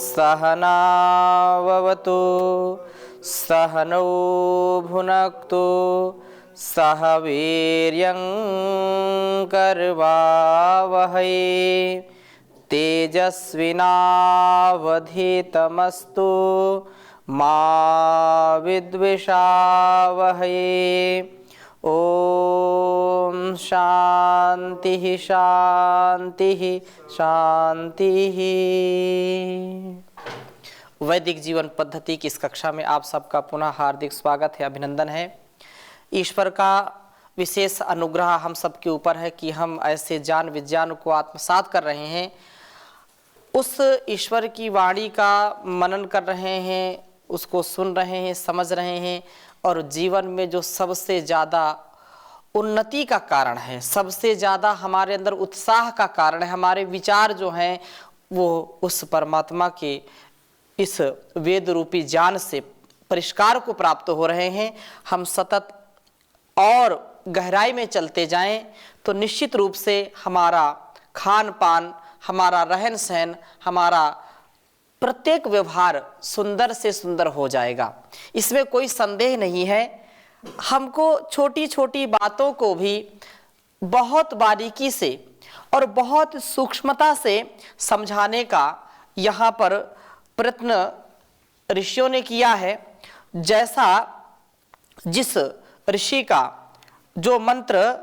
सहनाववतु सहनौ भुनक्तु सह वीर्यं करवावहै तेजस्विनावधीतमस्तु मा विद्विषावहै। ओम शांति शांति शांति। वैदिक जीवन पद्धति की इस कक्षा में आप सबका पुनः हार्दिक स्वागत है, अभिनंदन है। ईश्वर का विशेष अनुग्रह हम सब के ऊपर है कि हम ऐसे ज्ञान विज्ञान को आत्मसात कर रहे हैं, उस ईश्वर की वाणी का मनन कर रहे हैं, उसको सुन रहे हैं, समझ रहे हैं और जीवन में जो सबसे ज़्यादा उन्नति का कारण है, सबसे ज़्यादा हमारे अंदर उत्साह का कारण है, हमारे विचार जो हैं वो उस परमात्मा के इस वेद रूपी ज्ञान से परिष्कार को प्राप्त हो रहे हैं। हम सतत और गहराई में चलते जाएं तो निश्चित रूप से हमारा खान पान, हमारा रहन सहन, हमारा प्रत्येक व्यवहार सुंदर से सुंदर हो जाएगा, इसमें कोई संदेह नहीं है। हमको छोटी छोटी बातों को भी बहुत बारीकी से और बहुत सूक्ष्मता से समझाने का यहाँ पर प्रयत्न ऋषियों ने किया है। जैसा जिस ऋषि का जो मंत्र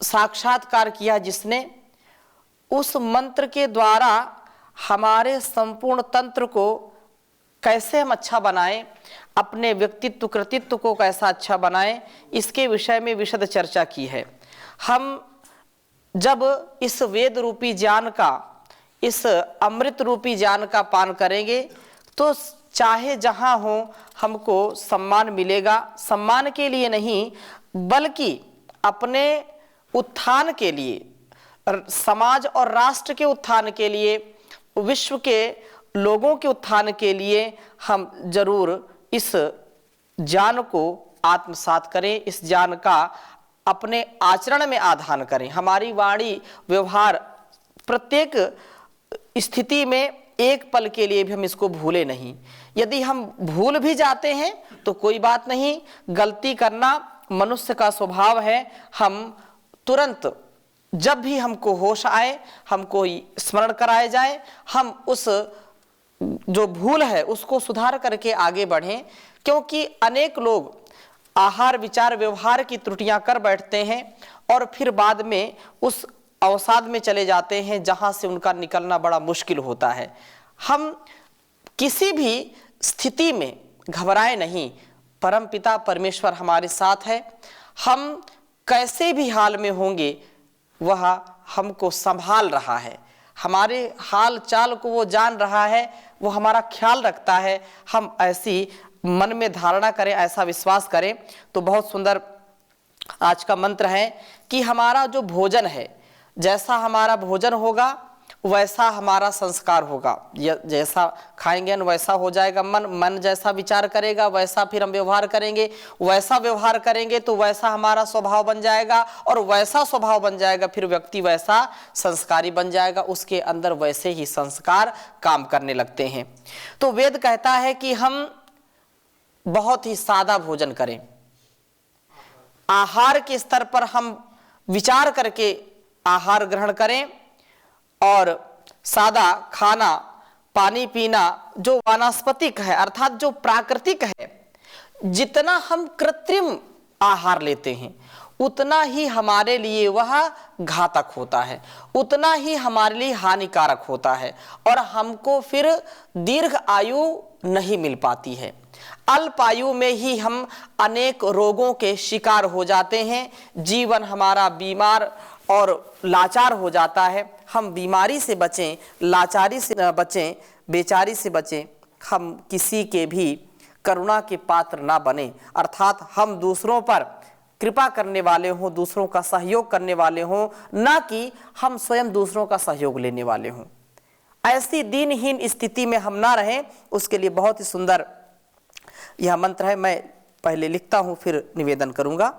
साक्षात्कार किया जिसने, उस मंत्र के द्वारा हमारे संपूर्ण तंत्र को कैसे हम अच्छा बनाएं, अपने व्यक्तित्व कृतित्व को कैसा अच्छा बनाएं, इसके विषय में विशद चर्चा की है। हम जब इस वेद रूपी ज्ञान का, इस अमृत रूपी ज्ञान का पान करेंगे तो चाहे जहां हो हमको सम्मान मिलेगा। सम्मान के लिए नहीं बल्कि अपने उत्थान के लिए, समाज और राष्ट्र के उत्थान के लिए, विश्व के लोगों के उत्थान के लिए हम जरूर इस ज्ञान को आत्मसात करें, इस ज्ञान का अपने आचरण में आधान करें। हमारी वाणी व्यवहार प्रत्येक स्थिति में एक पल के लिए भी हम इसको भूले नहीं। यदि हम भूल भी जाते हैं तो कोई बात नहीं, गलती करना मनुष्य का स्वभाव है। हम तुरंत जब भी हमको होश आए, हमको स्मरण कराया जाए, हम उस जो भूल है उसको सुधार करके आगे बढ़ें। क्योंकि अनेक लोग आहार विचार व्यवहार की त्रुटियां कर बैठते हैं और फिर बाद में उस अवसाद में चले जाते हैं जहां से उनका निकलना बड़ा मुश्किल होता है। हम किसी भी स्थिति में घबराए नहीं, परमपिता परमेश्वर हमारे साथ है। हम कैसे भी हाल में होंगे वह हमको संभाल रहा है, हमारे हाल चाल को वो जान रहा है, वो हमारा ख्याल रखता है। हम ऐसी मन में धारणा करें, ऐसा विश्वास करें तो बहुत सुंदर आज का मंत्र है कि हमारा जो भोजन है, जैसा हमारा भोजन होगा वैसा हमारा संस्कार होगा। जैसा खाएंगे वैसा हो जाएगा मन, मन जैसा विचार करेगा वैसा फिर हम व्यवहार करेंगे, वैसा व्यवहार करेंगे तो वैसा हमारा स्वभाव बन जाएगा और वैसा स्वभाव बन जाएगा फिर व्यक्ति वैसा संस्कारी बन जाएगा, उसके अंदर वैसे ही संस्कार काम करने लगते हैं। तो वेद कहता है कि हम बहुत ही सादा भोजन करें, आहार के स्तर पर हम विचार करके आहार ग्रहण करें और सादा खाना पानी पीना जो वानस्पतिक है अर्थात जो प्राकृतिक है, जितना हम कृत्रिम आहार लेते हैं उतना ही हमारे लिए वह घातक होता है, उतना ही हमारे लिए हानिकारक होता है और हमको फिर दीर्घ आयु नहीं मिल पाती है। अल्प आयु में ही हम अनेक रोगों के शिकार हो जाते हैं, जीवन हमारा बीमार और लाचार हो जाता है। हम बीमारी से बचें, लाचारी से न बचें, बेचारी से बचें, हम किसी के भी करुणा के पात्र ना बने, अर्थात हम दूसरों पर कृपा करने वाले हों, दूसरों का सहयोग करने वाले हों, ना कि हम स्वयं दूसरों का सहयोग लेने वाले हों। ऐसी दीनहीन स्थिति में हम ना रहें, उसके लिए बहुत ही सुंदर यह मंत्र है। मैं पहले लिखता हूं फिर निवेदन करूंगा।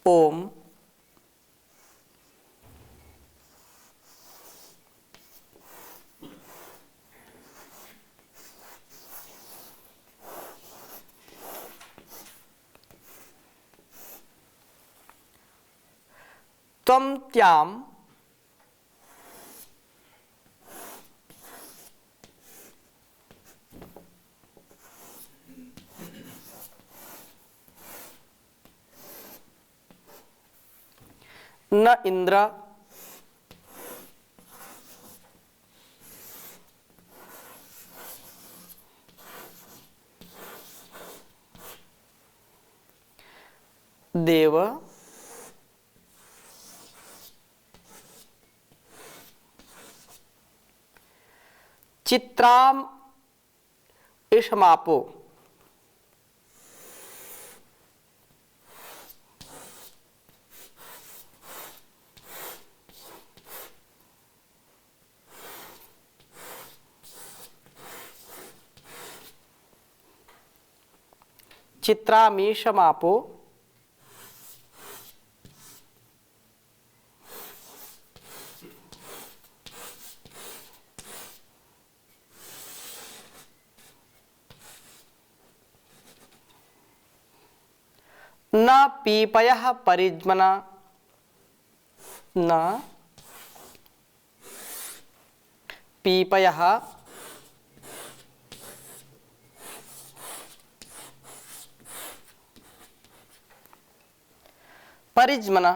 ओम त्वं त्याम न इंद्र देव चित्राम इषमापो चित्रामीशमापो न पीपयः परिज्मना न पीपयः परिज्मना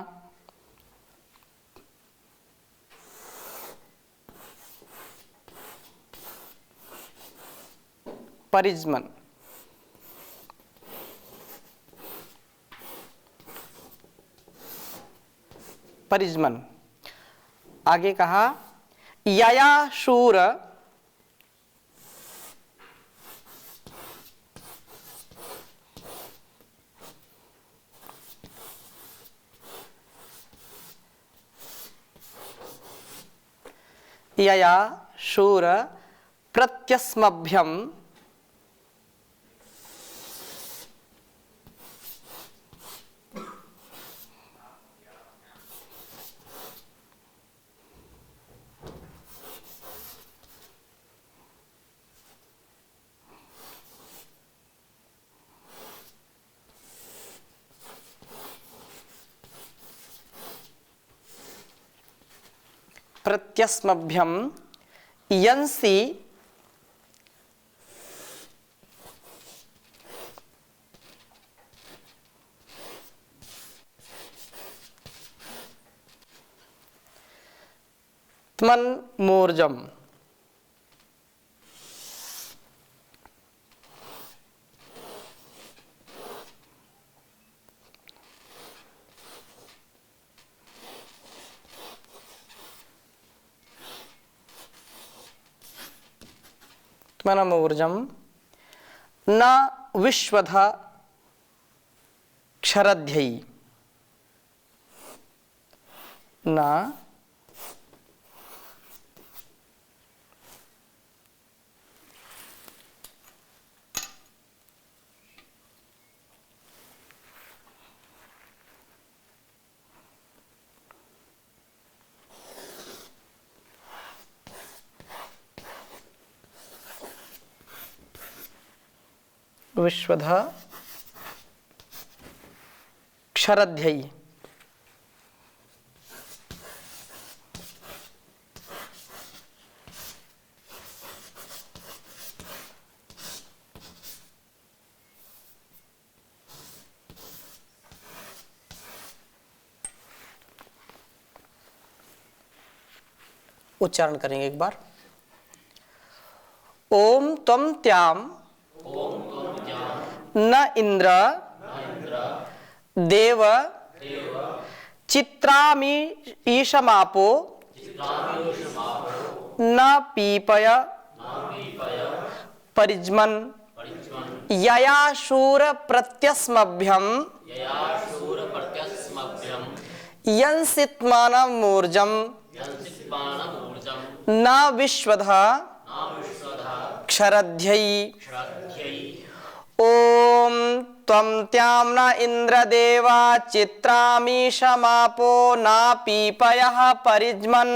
परिज्मन परिज्मन। आगे कहा यया शूर यया शूर प्रत्यस्मभ्यम प्रत्यस्मभ्यम यंसी त्मन्मूर्जम त्मन्मूर्जम न विश्वध क्षरध्ययी न विश्वध क्षरध्ययी उच्चारण करेंगे एक बार। ओम त्वं त्याम न इंद्र देव चित्रामी ईशमापो न पीपय परिज्मन यया शूर प्रत्यस्मभ्यम यंसित्मानमूर्जम न विश्वध क्षरध्ययी ओम त्वं त्याम न इंद्रदेवा चित्रामीशमापो न पीपयः परिज्मन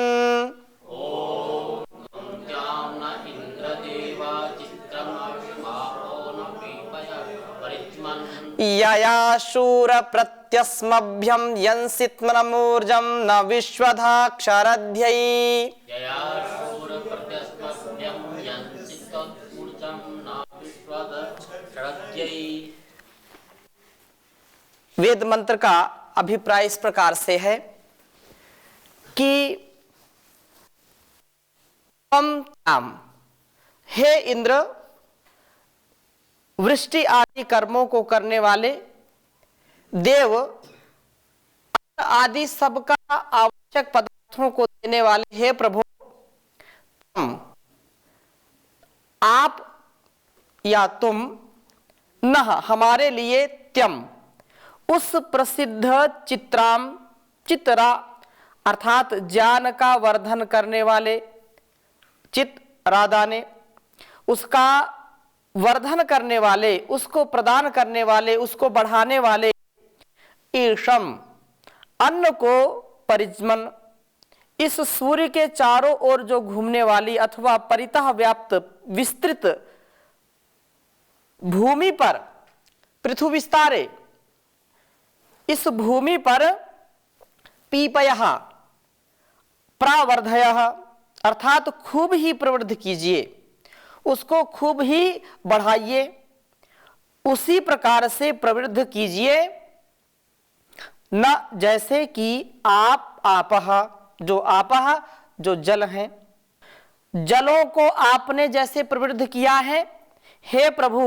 यया शूर प्रत्यस्मभ्यं यंसित्मनमूर्जं न विश्वधाक्षरध्यै। वेद मंत्र का अभिप्राय इस प्रकार से है कि हे इंद्र, वृष्टि आदि कर्मों को करने वाले देव, आदि सबका आवश्यक पदार्थों को देने वाले हे प्रभु, आप या तुम न हमारे लिए त्यम उस प्रसिद्ध चित्रा अर्थात ज्ञान का वर्धन करने वाले चित राधा ने, उसका वर्धन करने वाले, उसको प्रदान करने वाले, उसको बढ़ाने वाले ईशम अन्न को परिजमन, इस सूर्य के चारों ओर जो घूमने वाली अथवा परितः व्याप्त विस्तृत भूमि पर, पृथु विस्तारे, इस भूमि पर पीपयः प्रावर्धयः अर्थात खूब ही प्रवृद्ध कीजिए, उसको खूब ही बढ़ाइए, उसी प्रकार से प्रवृद्ध कीजिए, न जैसे कि आपह, जो आपह जो जल हैं, जलों को आपने जैसे प्रवृद्ध किया है, हे प्रभु,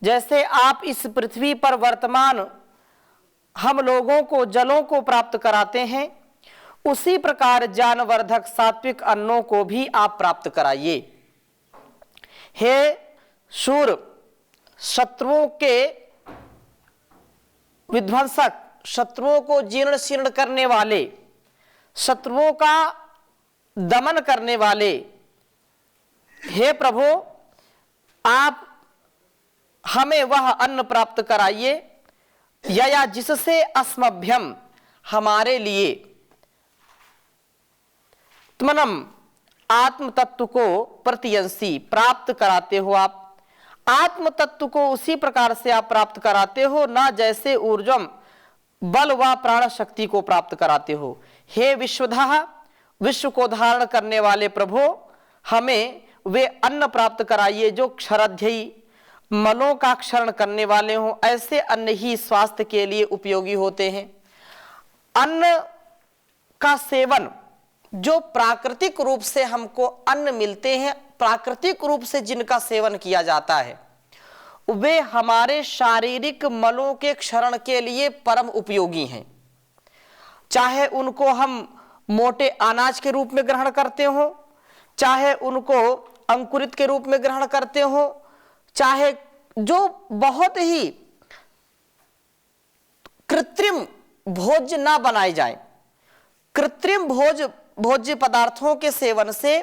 जैसे आप इस पृथ्वी पर वर्तमान हम लोगों को जलों को प्राप्त कराते हैं, उसी प्रकार ज्ञानवर्धक सात्विक अन्नों को भी आप प्राप्त कराइए। हे शूर, शत्रुओं के विध्वंसक, शत्रुओं को जीर्ण शीर्ण करने वाले, शत्रुओं का दमन करने वाले, हे प्रभु, आप हमें वह अन्न प्राप्त कराइए या जिससे अस्मभ्यम हमारे लिए त्मनम आत्म तत्व को प्रतियंसी प्राप्त कराते हो। आप आत्म तत्व को उसी प्रकार से आप प्राप्त कराते हो, ना जैसे ऊर्जम बल व प्राण शक्ति को प्राप्त कराते हो। हे विश्वधाः, विश्व को धारण करने वाले प्रभु, हमें वे अन्न प्राप्त कराइए जो क्षरध्ययी, मलों का क्षरण करने वाले हों। ऐसे अन्न ही स्वास्थ्य के लिए उपयोगी होते हैं। अन्न का सेवन, जो प्राकृतिक रूप से हमको अन्न मिलते हैं, प्राकृतिक रूप से जिनका सेवन किया जाता है, वे हमारे शारीरिक मलों के क्षरण के लिए परम उपयोगी हैं। चाहे उनको हम मोटे अनाज के रूप में ग्रहण करते हो, चाहे उनको अंकुरित के रूप में ग्रहण करते हो, चाहे जो बहुत ही कृत्रिम भोज्य ना बनाए जाए। कृत्रिम भोज्य पदार्थों के सेवन से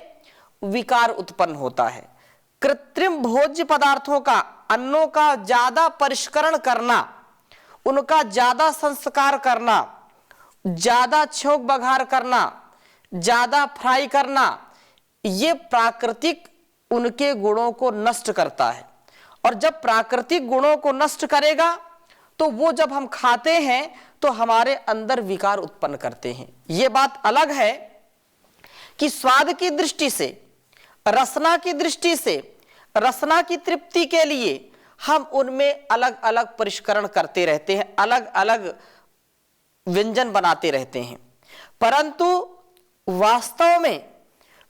विकार उत्पन्न होता है। कृत्रिम भोज्य पदार्थों का, अन्नों का ज्यादा परिष्करण करना, उनका ज्यादा संस्कार करना, ज्यादा छौंक बघार करना, ज्यादा फ्राई करना, ये प्राकृतिक उनके गुणों को नष्ट करता है। और जब प्राकृतिक गुणों को नष्ट करेगा तो वो जब हम खाते हैं तो हमारे अंदर विकार उत्पन्न करते हैं। ये बात अलग है कि स्वाद की दृष्टि से, रसना की दृष्टि से, रसना की तृप्ति के लिए हम उनमें अलग अलग परिष्करण करते रहते हैं, अलग अलग व्यंजन बनाते रहते हैं। परंतु वास्तव में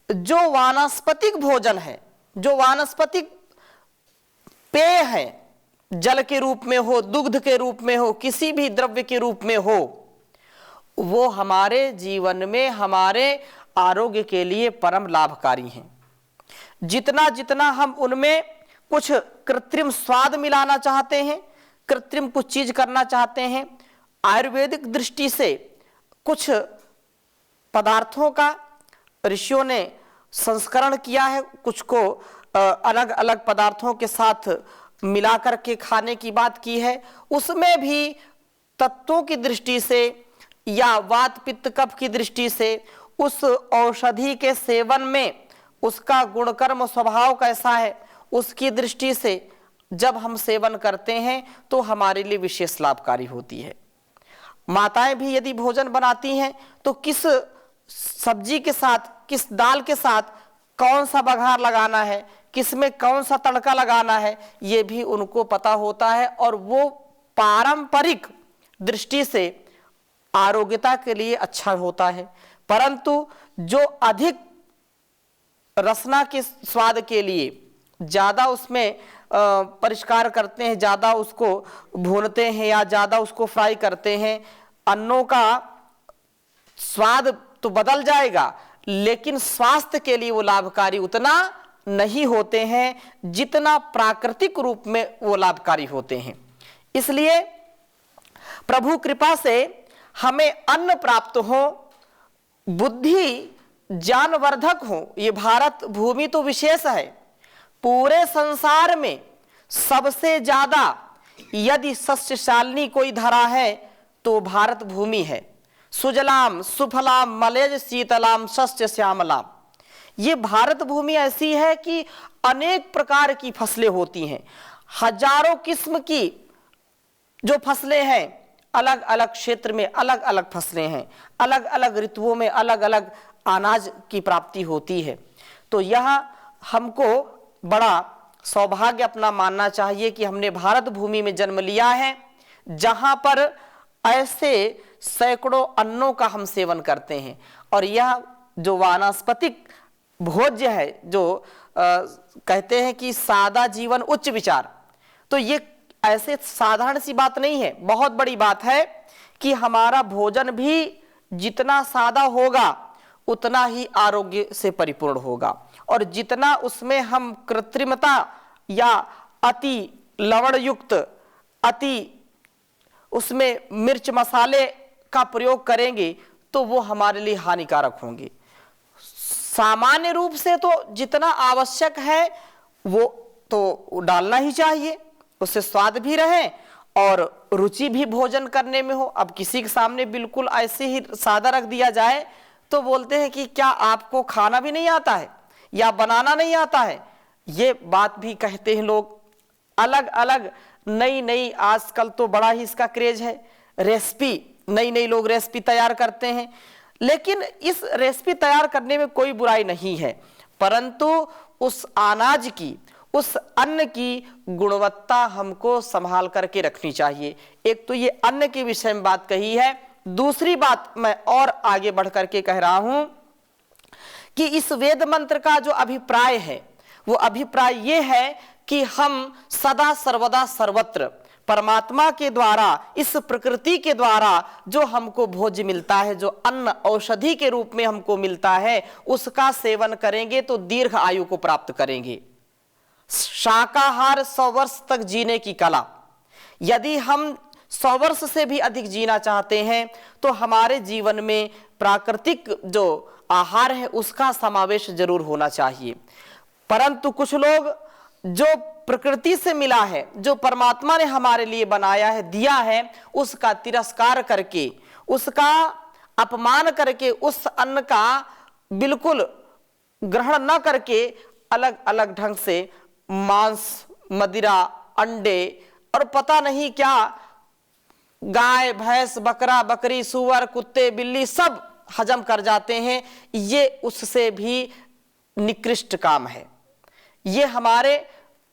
जो वानस्पतिक भोजन है, जो वानस्पतिक पेय है, जल के रूप में हो, दुग्ध के रूप में हो, किसी भी द्रव्य के रूप में हो, वो हमारे जीवन में, हमारे आरोग्य के लिए परम लाभकारी हैं। जितना जितना हम उनमें कुछ कृत्रिम स्वाद मिलाना चाहते हैं, कृत्रिम कुछ चीज करना चाहते हैं, आयुर्वेदिक दृष्टि से कुछ पदार्थों का ऋषियों ने संस्करण किया है, कुछ को अलग अलग पदार्थों के साथ मिलाकर के खाने की बात की है। उसमें भी तत्वों की दृष्टि से या वात पित्त कफ की दृष्टि से उस औषधि के सेवन में उसका गुणकर्म स्वभाव कैसा है, उसकी दृष्टि से जब हम सेवन करते हैं तो हमारे लिए विशेष लाभकारी होती है। माताएं भी यदि भोजन बनाती हैं तो किस सब्जी के साथ, किस दाल के साथ कौन सा बघार लगाना है, किस में कौन सा तड़का लगाना है, ये भी उनको पता होता है और वो पारंपरिक दृष्टि से आरोग्यता के लिए अच्छा होता है। परंतु जो अधिक रसना के स्वाद के लिए ज़्यादा उसमें परिष्कार करते हैं, ज़्यादा उसको भूनते हैं या ज़्यादा उसको फ्राई करते हैं, अन्नों का स्वाद तो बदल जाएगा लेकिन स्वास्थ्य के लिए वो लाभकारी उतना नहीं होते हैं जितना प्राकृतिक रूप में वो लाभकारी होते हैं। इसलिए प्रभु कृपा से हमें अन्न प्राप्त हो, बुद्धि ज्ञानवर्धक हो। ये भारत भूमि तो विशेष है, पूरे संसार में सबसे ज्यादा यदि सस्यशालिनी कोई धरा है तो भारत भूमि है। सुजलाम सुफलाम मलेज शीतलाम सस्य श्यामलाम। ये भारत भूमि ऐसी है कि अनेक प्रकार की फसलें होती हैं, हजारों किस्म की जो फसलें हैं, अलग अलग क्षेत्र में अलग अलग फसलें हैं, अलग अलग ऋतुओं में अलग अलग अनाज की प्राप्ति होती है। तो यह हमको बड़ा सौभाग्य अपना मानना चाहिए कि हमने भारत भूमि में जन्म लिया है जहां पर ऐसे सैकड़ों अन्नों का हम सेवन करते हैं। और यह जो वानस्पतिक भोज्य है, जो कहते हैं कि सादा जीवन उच्च विचार, तो ये ऐसे साधारण सी बात नहीं है, बहुत बड़ी बात है कि हमारा भोजन भी जितना सादा होगा उतना ही आरोग्य से परिपूर्ण होगा और जितना उसमें हम कृत्रिमता या अति लवण युक्त, अति उसमें मिर्च मसाले का प्रयोग करेंगे तो वो हमारे लिए हानिकारक होंगे। सामान्य रूप से तो जितना आवश्यक है वो तो डालना ही चाहिए, उससे स्वाद भी रहे और रुचि भी भोजन करने में हो। अब किसी के सामने बिल्कुल ऐसे ही सादा रख दिया जाए तो बोलते हैं कि क्या आपको खाना भी नहीं आता है या बनाना नहीं आता है, ये बात भी कहते हैं लोग। अलग अलग नई नई आजकल तो बड़ा ही इसका क्रेज है, रेसिपी नई नई लोग रेसिपी तैयार करते हैं, लेकिन इस रेसिपी तैयार करने में कोई बुराई नहीं है, परंतु उस अनाज की, उस अन्न की गुणवत्ता हमको संभाल करके रखनी चाहिए। एक तो ये अन्न के विषय में बात कही है, दूसरी बात मैं और आगे बढ़ करके कह रहा हूं कि इस वेद मंत्र का जो अभिप्राय है वो अभिप्राय ये है कि हम सदा सर्वदा सर्वत्र परमात्मा के द्वारा, इस प्रकृति के द्वारा जो हमको भोज्य मिलता है, जो अन्न औषधि के रूप में हमको मिलता है, उसका सेवन करेंगे तो दीर्घ आयु को प्राप्त करेंगे। शाकाहार 100 वर्ष तक जीने की कला। यदि हम 100 वर्ष से भी अधिक जीना चाहते हैं तो हमारे जीवन में प्राकृतिक जो आहार है उसका समावेश जरूर होना चाहिए। परंतु कुछ लोग जो प्रकृति से मिला है, जो परमात्मा ने हमारे लिए बनाया है, दिया है, उसका तिरस्कार करके, उसका अपमान करके, उस अन्न का बिल्कुल ग्रहण न करके अलग अलग ढंग से मांस, मदिरा, अंडे और पता नहीं क्या, गाय, भैंस, बकरा, बकरी, सुअर, कुत्ते, बिल्ली सब हजम कर जाते हैं। ये उससे भी निकृष्ट काम है। ये हमारे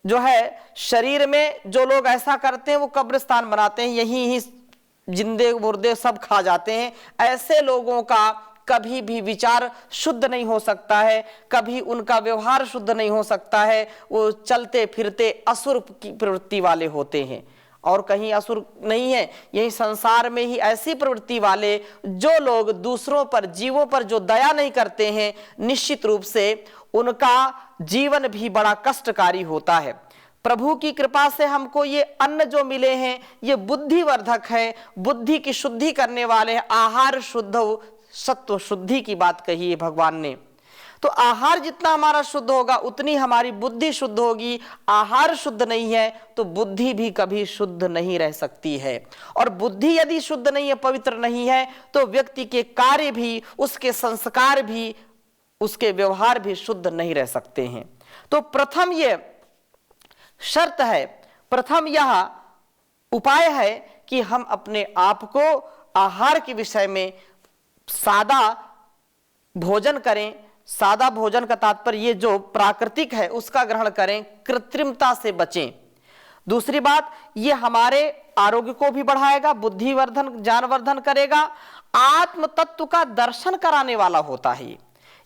जो है शरीर में जो लोग ऐसा करते हैं वो कब्रिस्तान बनाते हैं, यहीं ही जिंदे मुर्दे सब खा जाते हैं। ऐसे लोगों का कभी भी विचार शुद्ध नहीं हो सकता है, कभी उनका व्यवहार शुद्ध नहीं हो सकता है। वो चलते फिरते असुर की प्रवृत्ति वाले होते हैं और कहीं असुर नहीं है, यही संसार में ही ऐसी प्रवृत्ति वाले जो लोग दूसरों पर, जीवों पर जो दया नहीं करते हैं, निश्चित रूप से उनका जीवन भी बड़ा कष्टकारी होता है। प्रभु की कृपा से हमको ये अन्न जो मिले हैं ये बुद्धिवर्धक है, बुद्धि की शुद्धि करने वाले हैं। आहार शुद्ध, सत्व शुद्धि की बात कही है भगवान ने। तो आहार जितना हमारा शुद्ध होगा उतनी हमारी बुद्धि शुद्ध होगी। आहार शुद्ध नहीं है तो बुद्धि भी कभी शुद्ध नहीं रह सकती है, और बुद्धि यदि शुद्ध नहीं है, पवित्र नहीं है, तो व्यक्ति के कार्य भी, उसके संस्कार भी, उसके व्यवहार भी शुद्ध नहीं रह सकते हैं। तो प्रथम ये शर्त है प्रथम यह उपाय है कि हम अपने आप को आहार के विषय में सादा भोजन करें। सादा भोजन का तात्पर्य ये जो प्राकृतिक है उसका ग्रहण करें, कृत्रिमता से बचें। दूसरी बात, ये हमारे आरोग्य को भी बढ़ाएगा, बुद्धिवर्धन, ज्ञानवर्धन करेगा, आत्म तत्व का दर्शन कराने वाला होता है।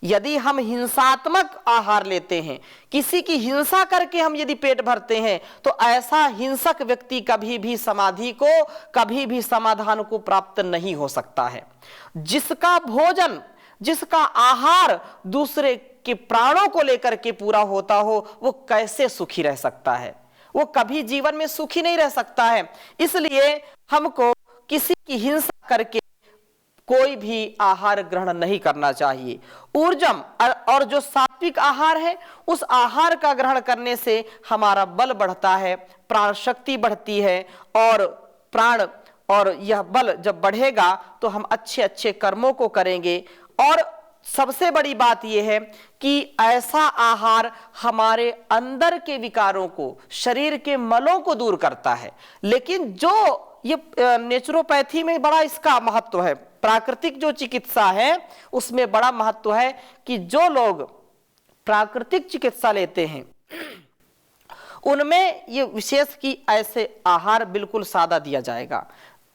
यदि हम हिंसात्मक आहार लेते हैं, किसी की हिंसा करके हम यदि पेट भरते हैं, तो ऐसा हिंसक व्यक्ति कभी भी समाधि को, कभी भी समाधान को प्राप्त नहीं हो सकता है। जिसका भोजन, जिसका आहार दूसरे के प्राणों को लेकर के पूरा होता हो, वो कैसे सुखी रह सकता है? वो कभी जीवन में सुखी नहीं रह सकता है। इसलिए हमको किसी की हिंसा करके कोई भी आहार ग्रहण नहीं करना चाहिए। ऊर्जम और जो सात्विक आहार है, उस आहार का ग्रहण करने से हमारा बल बढ़ता है, प्राण शक्ति बढ़ती है, और प्राण और यह बल जब बढ़ेगा तो हम अच्छे अच्छे कर्मों को करेंगे। और सबसे बड़ी बात यह है कि ऐसा आहार हमारे अंदर के विकारों को, शरीर के मलों को दूर करता है। लेकिन जो ये नेचुरोपैथी में बड़ा इसका महत्व है, प्राकृतिक जो चिकित्सा है उसमें बड़ा महत्व है कि जो लोग प्राकृतिक चिकित्सा लेते हैं उनमें ये विशेष कि ऐसे आहार बिल्कुल सादा दिया जाएगा,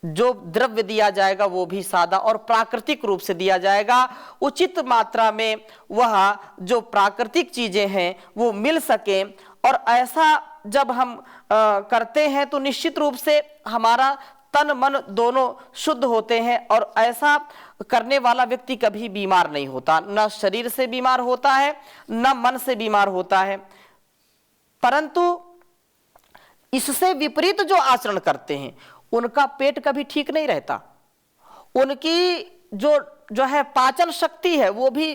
जो द्रव्य दिया जाएगा वो भी सादा और प्राकृतिक रूप से दिया जाएगा। उचित मात्रा में वह जो प्राकृतिक चीजें हैं वो मिल सके। और ऐसा जब हम करते हैं तो निश्चित रूप से हमारा तन मन दोनों शुद्ध होते हैं, और ऐसा करने वाला व्यक्ति कभी बीमार नहीं होता, न शरीर से बीमार होता है न मन से बीमार होता है। परंतु इससे विपरीत जो आचरण करते हैं उनका पेट कभी ठीक नहीं रहता, उनकी जो है पाचन शक्ति है वो भी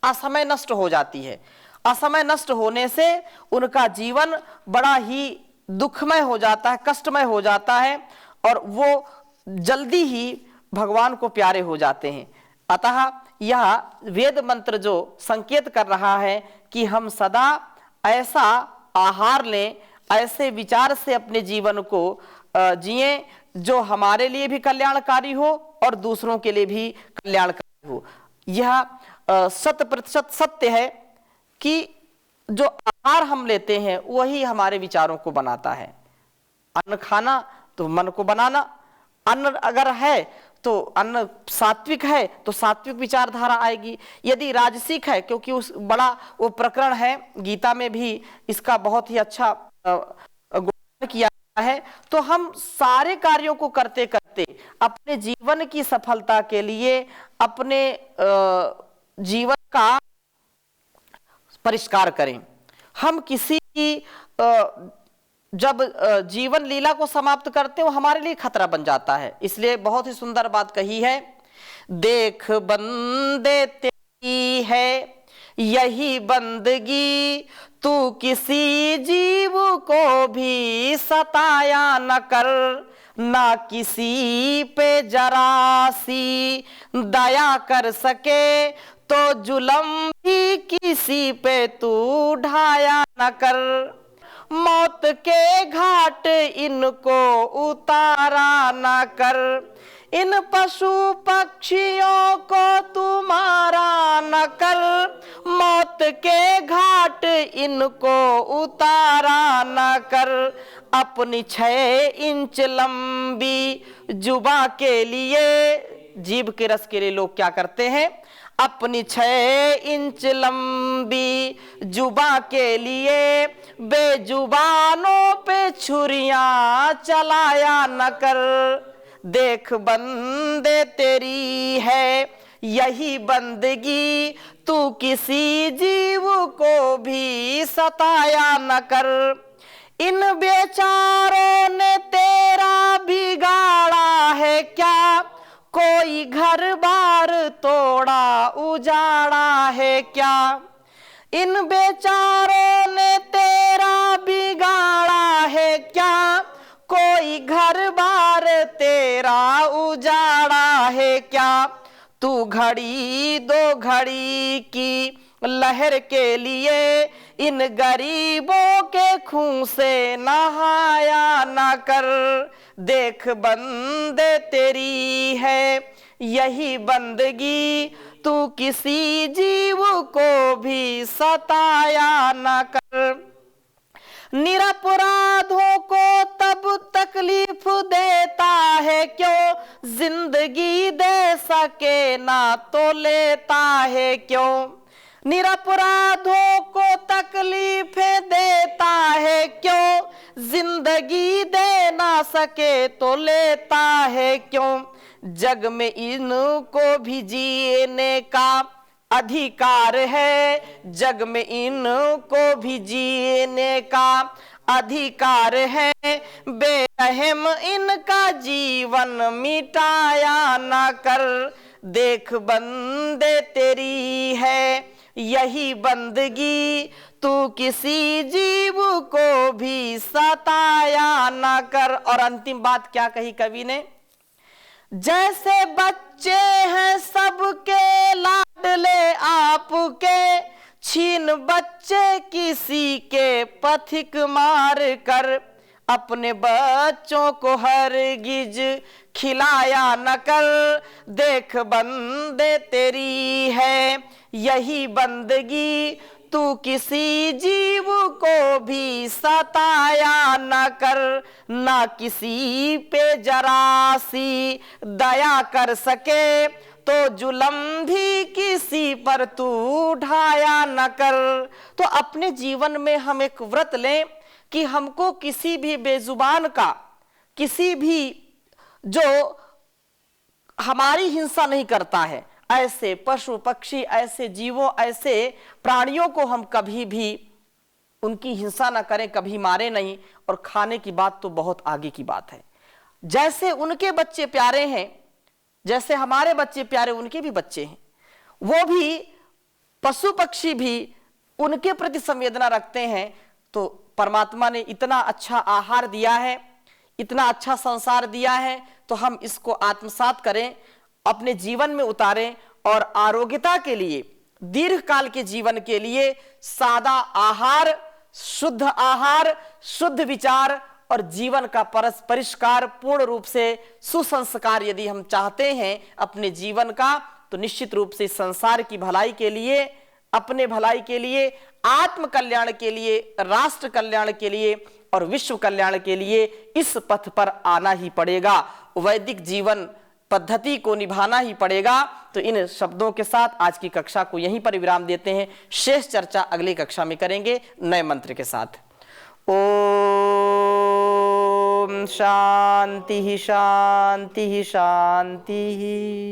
असमय नष्ट हो जाती है। असमय नष्ट होने से उनका जीवन बड़ा ही दुखमय हो जाता है, कष्टमय हो जाता है, और वो जल्दी ही भगवान को प्यारे हो जाते हैं। अतः यह वेद मंत्र जो संकेत कर रहा है कि हम सदा ऐसा आहार लें, ऐसे विचार से अपने जीवन को जिए जो हमारे लिए भी कल्याणकारी हो और दूसरों के लिए भी कल्याणकारी हो। यह 100% सत्य है कि जो आहार हम लेते हैं वही हमारे विचारों को बनाता है। अन्न खाना तो मन को बनाना, अन्न अगर है तो अन्न सात्विक है तो सात्विक विचारधारा आएगी। यदि राजसिक है, क्योंकि उस बड़ा वो प्रकरण है, गीता में भी इसका बहुत ही अच्छा वर्णन किया है, तो हम सारे कार्यों को करते करते अपने जीवन की सफलता के लिए अपने जीवन का परिष्कार करें। हम किसी की जब जीवन लीला को समाप्त करते हैं वो हमारे लिए खतरा बन जाता है। इसलिए बहुत ही सुंदर बात कही है, देख बंदे तेरी है यही बंदगी, तू किसी जीव को भी सताया न कर, ना किसी पे जरा सी दया कर सके, तो जुल्म भी किसी पे तू ढाया न कर। मौत के घाट इनको उतारा न कर, इन पशु पक्षियों को तुम्हारा न कर, मौत के घाट इनको उतारा न कर। अपनी 6 इंच लंबी जुबा के लिए, जीभ के रस के लिए लोग क्या करते हैं, अपनी 6 इंच लंबी जुबा के लिए बेजुबानों पे छुरियां चलाया न कर। देख बंदे तेरी है यही बंदगी, तू किसी जीव को भी सताया न कर। इन बेचारों ने तेरा बिगाड़ा है क्या, कोई घर बार तोड़ा उजाड़ा है क्या। इन बेचारों ने तेरा बिगाड़ा है क्या, कोई घर बार तेरा उजाड़ा है क्या। तू घड़ी 2 घड़ी की लहर के लिए इन गरीबों के खून से नहाया ना कर। देख बंदे तेरी है यही बंदगी, तू किसी जीव को भी सताया ना कर। निरपराधों को तब तकलीफ देता है क्यों, जिंदगी दे सके ना तो लेता है क्यों। निरपराधों को तकलीफ देता है क्यों, जिंदगी दे ना सके तो लेता है क्यों। जग में इनको भी जीने का अधिकार है, जग में इनको भी जीने का अधिकार है। बेरहम इनका जीवन मिटाया ना कर। देख बंदे तेरी है यही बंदगी, तू किसी जीव को भी सताया ना कर। और अंतिम बात क्या कही कवि ने, जैसे बच्चे हैं सबके लाडले आपके, छीन बच्चे किसी के पथिक मार कर। अपने बच्चों को हरगिज खिलाया न कर। देख बंदे तेरी है यही बंदगी, तू किसी जीव को भी सताया न कर। ना किसी पे जरा सी दया कर सके, तो जुल्म भी किसी पर तू उठाया न कर। तो अपने जीवन में हम एक व्रत लें कि हमको किसी भी बेजुबान का, किसी भी जो हमारी हिंसा नहीं करता है, ऐसे पशु पक्षी, ऐसे जीवों, ऐसे प्राणियों को हम कभी भी उनकी हिंसा ना करें, कभी मारे नहीं। और खाने की बात तो बहुत आगे की बात है। जैसे उनके बच्चे प्यारे हैं, जैसे हमारे बच्चे प्यारे, उनके भी बच्चे हैं। वो भी पशु पक्षी भी उनके प्रति संवेदना रखते हैं। तो परमात्मा ने इतना अच्छा आहार दिया है, इतना अच्छा संसार दिया है, तो हम इसको आत्मसात करें, अपने जीवन में उतारें और आरोग्यता के लिए, दीर्घ काल के जीवन के लिए सादा आहार, शुद्ध विचार और जीवन का परिष्कार, पूर्ण रूप से सुसंस्कार यदि हम चाहते हैं अपने जीवन का, तो निश्चित रूप से संसार की भलाई के लिए, अपने भलाई के लिए, आत्म कल्याण के लिए, राष्ट्र कल्याण के लिए और विश्व कल्याण के लिए इस पथ पर आना ही पड़ेगा। वैदिक जीवन पद्धति को निभाना ही पड़ेगा। तो इन शब्दों के साथ आज की कक्षा को यहीं पर विराम देते हैं। शेष चर्चा अगली कक्षा में करेंगे नए मंत्र के साथ। ओम शांति शांति शांति।